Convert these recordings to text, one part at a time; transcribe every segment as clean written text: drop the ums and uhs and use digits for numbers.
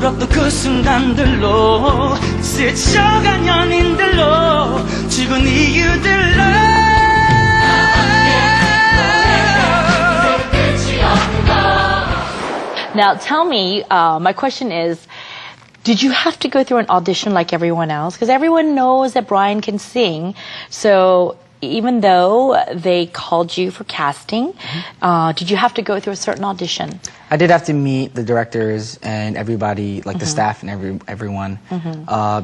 울었던 그 순간들로 스쳐간 연인들로 죽은 이유들로 Now tell me, my question is, did you have to go through an audition like everyone else? Because everyone knows that Brian can sing. So even though they called you for casting, did you have to go through a certain audition? I did have to meet the directors and everybody, like the staff and everyone,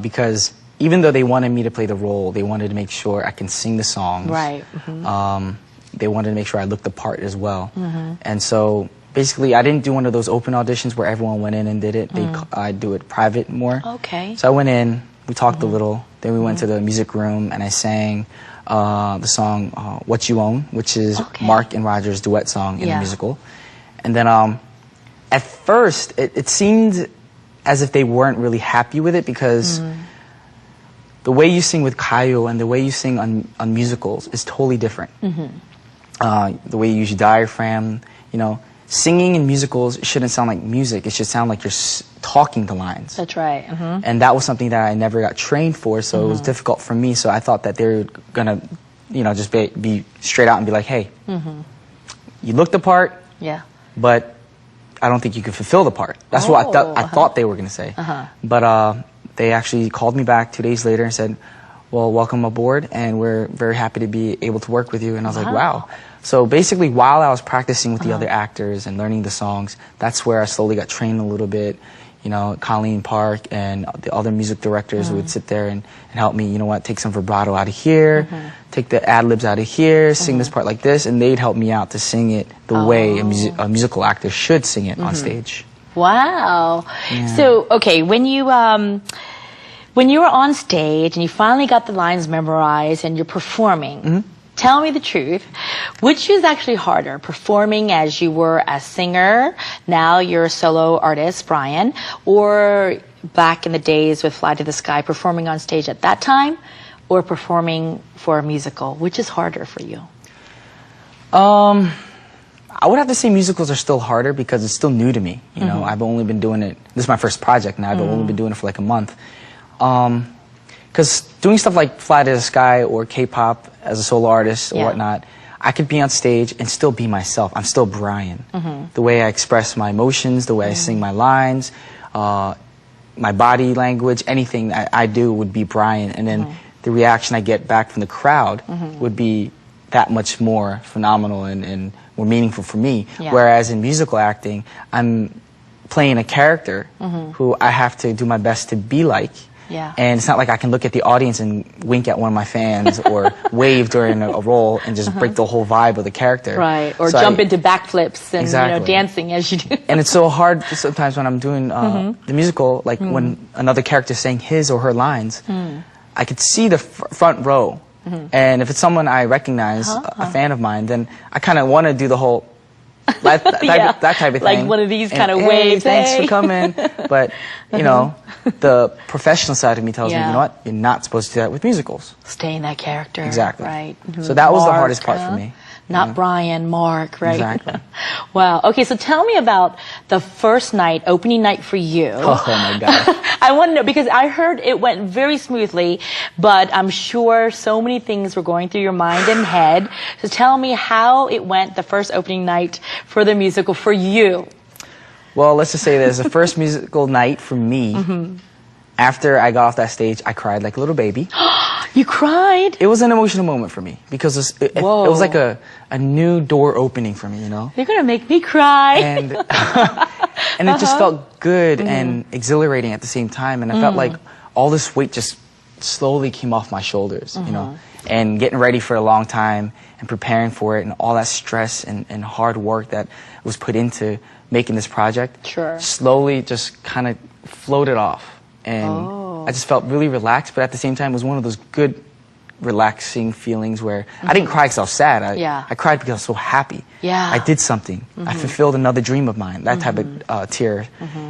because even though they wanted me to play the role, they wanted to make sure I can sing the songs. Right. They wanted to make sure I looked the part as well. And so basically, I didn't do one of those open auditions where everyone went in and did it. I do it private more. Okay. So I went in, we talked a little, then we went to the music room and I sang the song What You Own, which is Mark and Roger's duet song in the musical. And then at first, it seemed as if they weren't really happy with it because the way you sing with Kayo and the way you sing on musicals is totally different. The way you use your diaphragm, you know, singing in musicals shouldn't sound like music. It should sound like you're talking the lines. That's right. And that was something that I never got trained for, so it was difficult for me. So I thought that they were gonna, you know, just be straight out and be like, hey, you look the part, but I don't think you can fulfill the part. That's what I thought they were gonna say. But they actually called me back 2 days later and said, well, welcome aboard, and we're very happy to be able to work with you. And I was like, wow. So basically, while I was practicing with the other actors and learning the songs, that's where I slowly got trained a little bit. You know, Colleen Park and the other music directors would sit there and help me, you know what, take some vibrato out of here, take the ad-libs out of here, sing this part like this, and they'd help me out to sing it the way a musical actor should sing it on stage. Wow. So, okay, when you were on stage and you finally got the lines memorized and you're performing, tell me the truth, which is actually harder, performing as you were a singer, now you're a solo artist, Brian, or back in the days with Fly to the Sky, performing on stage at that time, or performing for a musical? Which is harder for you? I would have to say musicals are still harder because it's still new to me. You know, I've only been doing it, this is my first project now, I've only been doing it for like a month. Because doing stuff like Fly to the Sky or K-pop as a solo artist or whatnot, I could be on stage and still be myself. I'm still Brian. The way I express my emotions, the way I sing my lines, my body language, anything I do would be Brian. And then the reaction I get back from the crowd would be that much more phenomenal and more meaningful for me. Whereas in musical acting, I'm playing a character who I have to do my best to be like. And it's not like I can look at the audience and wink at one of my fans or wave during a role and just break the whole vibe of the character. Right, or so jump into backflips and you know, dancing as you do. And it's so hard sometimes when I'm doing the musical, like when another character is saying his or her lines, I could see the front row. And if it's someone I recognize, a fan of mine, then I kind of want to do the whole that type of thing. Like one of these kind of waves. Thanks for coming. But, you know, the professional side of me tells me, you know what, you're not supposed to do that with musicals. Stay in that character. Exactly. Right. So that was the hardest part for me. Not Brian, Mark, right? Exactly. Wow. Okay, so tell me about the first night, opening night for you. Oh my God. I want to know, because I heard it went very smoothly, but I'm sure so many things were going through your mind and head. So tell me how it went the first opening night for the musical for you. Well, let's just say this. The first musical night for me, after I got off that stage, I cried like a little baby. You cried? It was an emotional moment for me because it was like a new door opening for me, you know? You're going to make me cry. And, and it just felt good and exhilarating at the same time. And I felt like all this weight just slowly came off my shoulders, you know? And getting ready for a long time and preparing for it and all that stress and hard work that was put into making this project slowly just kind of floated off. And I just felt really relaxed, but at the same time, it was one of those good, relaxing feelings where I didn't cry because I was sad. I cried because I was so happy. I did something. I fulfilled another dream of mine, that type of tear.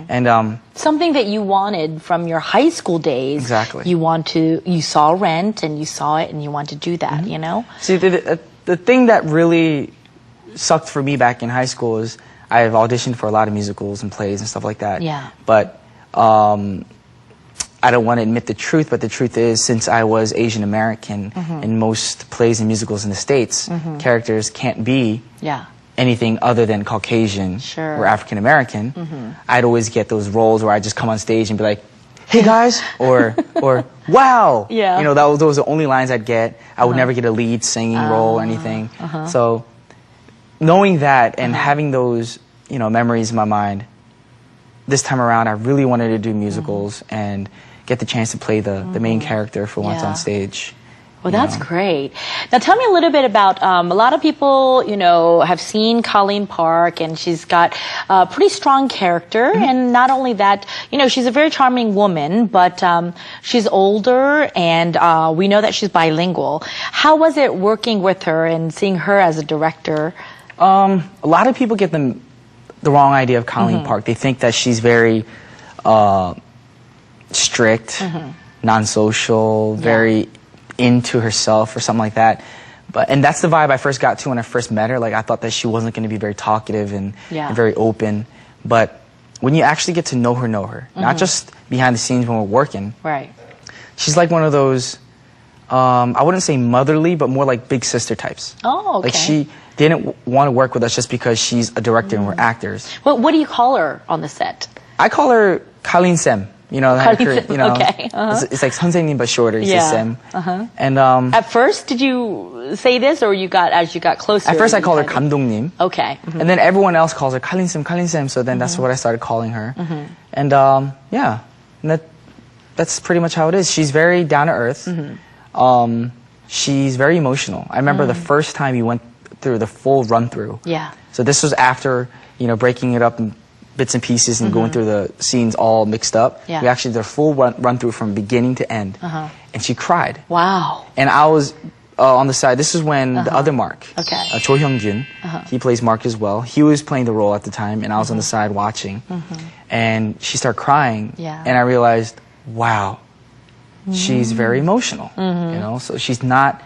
And something that you wanted from your high school days. Exactly. You saw Rent and you saw it and you want to do that, you know? See, the thing that really sucked for me back in high school is I've auditioned for a lot of musicals and plays and stuff like that. But I don't want to admit the truth, but the truth is, since I was Asian American, in most plays and musicals in the States, characters can't be anything other than Caucasian or African American. I'd always get those roles where I just come on stage and be like, "Hey guys," or "Wow." You know, those are the only lines I'd get. I would never get a lead singing role or anything. So knowing that and having those, you know, memories in my mind, this time around, I really wanted to do musicals and get the chance to play the main character for once on stage. Well, that's great. Now, tell me a little bit about, a lot of people, you know, have seen Colleen Park, and she's got a pretty strong character. And not only that, you know, she's a very charming woman, but she's older, and we know that she's bilingual. How was it working with her and seeing her as a director? A lot of people get the wrong idea of Colleen Park. They think that she's very strict, non-social, very into herself or something like that. And that's the vibe I first got to when I first met her. Like, I thought that she wasn't going to be very talkative and very open. But when you actually get to know her, not just behind the scenes when we're working, she's like one of those, I wouldn't say motherly, but more like big sister types. Oh, okay. Like, she didn't want to work with us just because she's a director and we're actors. Well, what do you call her on the set? I call her Colleen Sem. You know, Colleen, you know, okay. It's like 선생님 but shorter. It's just Sem. And at first, did you say this, or as you got closer? At first, I called her 감독님. Okay. And then everyone else calls her Colleen Sem. So then that's what I started calling her. And yeah, and that's pretty much how it is. She's very down to earth. She's very emotional. I remember the first time we went through the full run through. Yeah. So this was after, you know, breaking it up in bits and pieces and going through the scenes all mixed up. Yeah. We actually did a full run through from beginning to end. And she cried. Wow. And I was on the side. This is when the other Mark, Cho Hyung-jun, he plays Mark as well. He was playing the role at the time, and I was on the side watching. And she started crying. Yeah. And I realized, wow, she's very emotional. You know, so she's not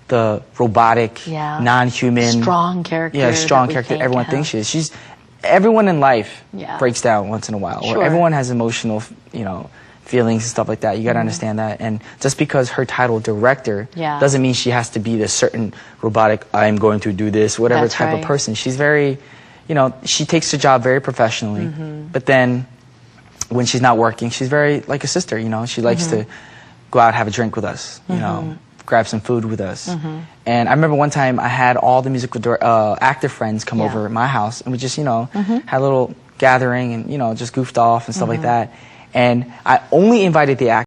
the robotic, non-human, strong character. Yeah, strong character everyone thinks she is. Everyone in life breaks down once in a while. Or everyone has emotional, you know, feelings and stuff like that. You got to understand that. And just because her title director doesn't mean she has to be this certain robotic, I'm going to do this, whatever type of person. She's very, you know, she takes her job very professionally. But then when she's not working, she's very like a sister, you know. She likes to go out, have a drink with us, you know, grab some food with us. And I remember one time I had all the musical actor friends come over at my house, and we just, you know, had a little gathering and, you know, just goofed off and stuff like that. And I only invited the actors